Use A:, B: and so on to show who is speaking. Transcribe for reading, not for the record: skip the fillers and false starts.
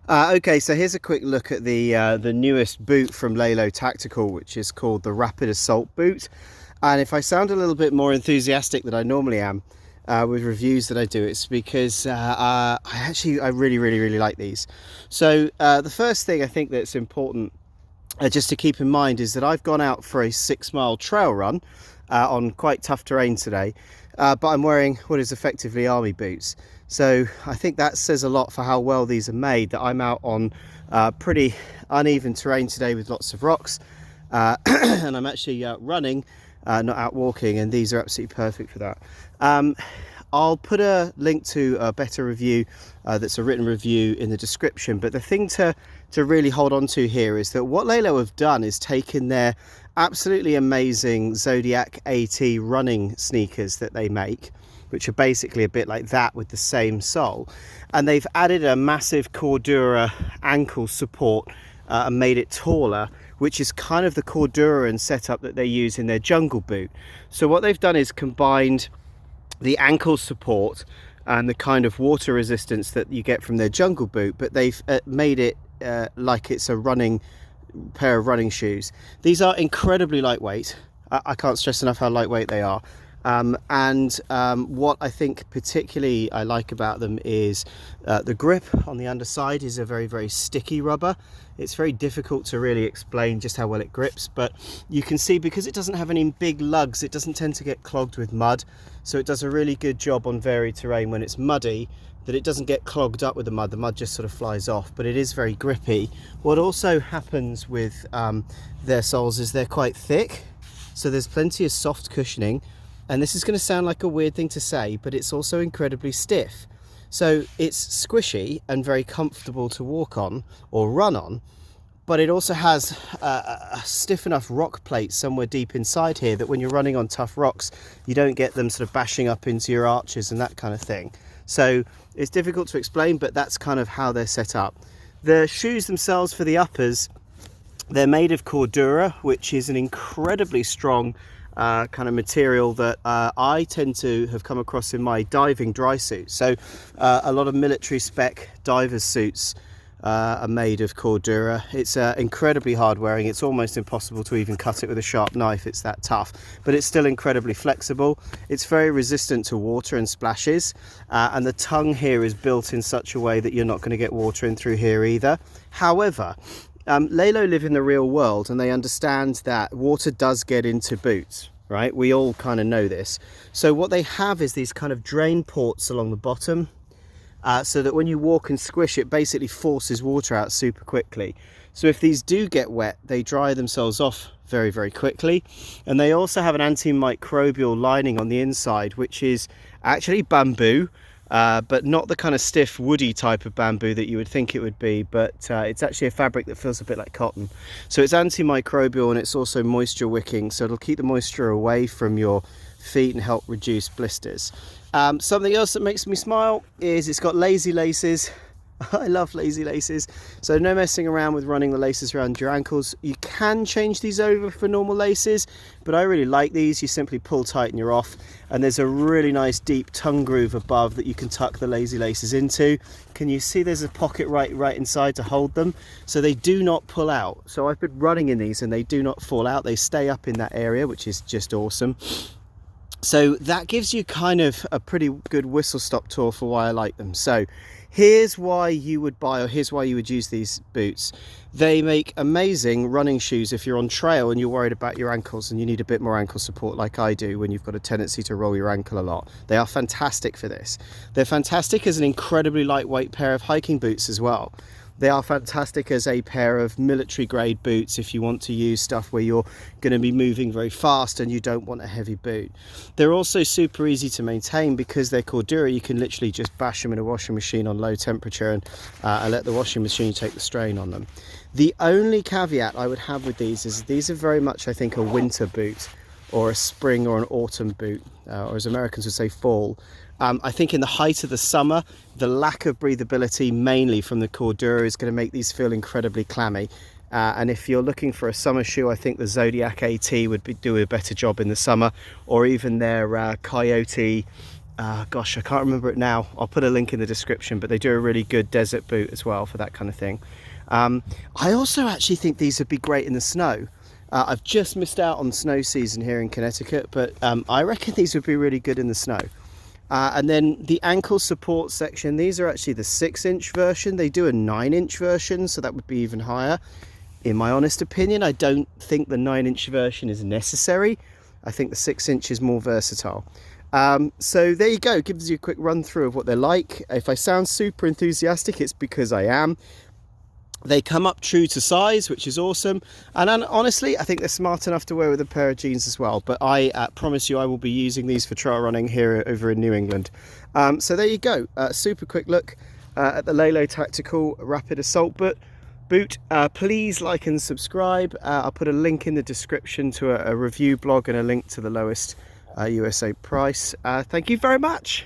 A: Okay, so here's a quick look at the newest boot from Lalo Tactical, which is called the Rapid Assault boot. And if I sound a little bit more enthusiastic than I normally am with reviews that I do, it's because I really like these. So the first thing I think that's important just to keep in mind is that I've gone out for a 6 mile trail run on quite tough terrain today, but I'm wearing what is effectively army boots. So I think that says a lot for how well these are made, that I'm out on pretty uneven terrain today with lots of rocks, and I'm actually running, not out walking, and these are absolutely perfect for that. I'll put a link to a better review that's a written review in the description, but the thing to really hold on to here is that what Lalo have done is taken their absolutely amazing Zodiac AT running sneakers that they make, which are basically a bit like that with the same sole, and they've added a massive Cordura ankle support and made it taller, which is kind of the Corduran setup that they use in their jungle boot. So what they've done is combined the ankle support and the kind of water resistance that you get from their jungle boot, but they've made it like it's a running pair of running shoes. These are incredibly lightweight. I can't stress enough how lightweight they are. What I think particularly I like about them is the grip on the underside is a very sticky rubber. It's very difficult to really explain just how well it grips, but you can see because it doesn't have any big lugs, it doesn't tend to get clogged with mud, so it does a really good job on varied terrain when it's muddy, that it doesn't get clogged up with the mud just sort of flies off, but it is very grippy. What also happens with their soles is they're quite thick, so there's plenty of soft cushioning. And this is going to sound like a weird thing to say, but it's also incredibly stiff. So it's squishy and very comfortable to walk on or run on, but it also has a stiff enough rock plate somewhere deep inside here that when you're running on tough rocks, you don't get them sort of bashing up into your arches and that kind of thing. So it's difficult to explain, but that's kind of how they're set up. The shoes themselves for the uppers, they're made of Cordura, which is an incredibly strong kind of material that I tend to have come across in my diving dry suit. So a lot of military spec divers suits are made of Cordura. It's incredibly hard wearing. It's almost impossible to even cut it with a sharp knife, it's that tough, but it's still incredibly flexible. It's very resistant to water and splashes, and the tongue here is built in such a way that you're not going to get water in through here either. However, Lalo live in the real world and they understand that water does get into boots, right? We all kind of know this. So what they have is these kind of drain ports along the bottom, so that when you walk and squish, it basically forces water out super quickly. So if these do get wet, they dry themselves off very quickly. And they also have an antimicrobial lining on the inside, which is actually bamboo, but not the kind of stiff woody type of bamboo that you would think it would be, but it's actually a fabric that feels a bit like cotton. So it's antimicrobial and it's also moisture wicking, so it'll keep the moisture away from your feet and help reduce blisters. Something else that makes me smile is it's got lazy laces. I love lazy laces, so no messing around with running the laces around your ankles. You can change these over for normal laces, but I really like these. You simply pull tight and you're off, and there's a really nice deep tongue groove above that you can tuck the lazy laces into. Can you see there's a pocket right inside to hold them, so they do not pull out. So I've been running in these and they do not fall out. They stay up in that area, which is just awesome. So that gives you kind of a pretty good whistle stop tour for why I like them. So here's why you would buy, or here's why you would use these boots. They make amazing running shoes if you're on trail and you're worried about your ankles and you need a bit more ankle support like I do when you've got a tendency to roll your ankle a lot. They are fantastic for this. They're fantastic as an incredibly lightweight pair of hiking boots as well. They are fantastic as a pair of military grade boots if you want to use stuff where you're going to be moving very fast and you don't want a heavy boot. They're also super easy to maintain because they're Cordura. You can literally just bash them in a washing machine on low temperature and let the washing machine take the strain on them. The only caveat I would have with these is these are very much, I think, a winter boot or a spring or an autumn boot, or as Americans would say, fall. I think in the height of the summer, the lack of breathability, mainly from the Cordura, is going to make these feel incredibly clammy. And if you're looking for a summer shoe, I think the Zodiac AT would do a better job in the summer, or even their Coyote gosh, I can't remember it now. I'll put a link in the description, but they do a really good desert boot as well for that kind of thing. I also actually think these would be great in the snow. I've just missed out on snow season here in Connecticut, but I reckon these would be really good in the snow. And then the ankle support section, these are actually the 6-inch version. They do a 9-inch version, so that would be even higher. In my honest opinion, I don't think the 9-inch version is necessary. I think the 6-inch is more versatile. So there you go, gives you a quick run through of what they're like. If I sound super enthusiastic, it's because I am. They come up true to size, which is awesome. And honestly, I think they're smart enough to wear with a pair of jeans as well. But I promise you I will be using these for trail running here over in New England. So there you go, super quick look at the Lalo Tactical Rapid Assault boot. Please like and subscribe. I'll put a link in the description to a review blog and a link to the lowest USA price. Thank you very much.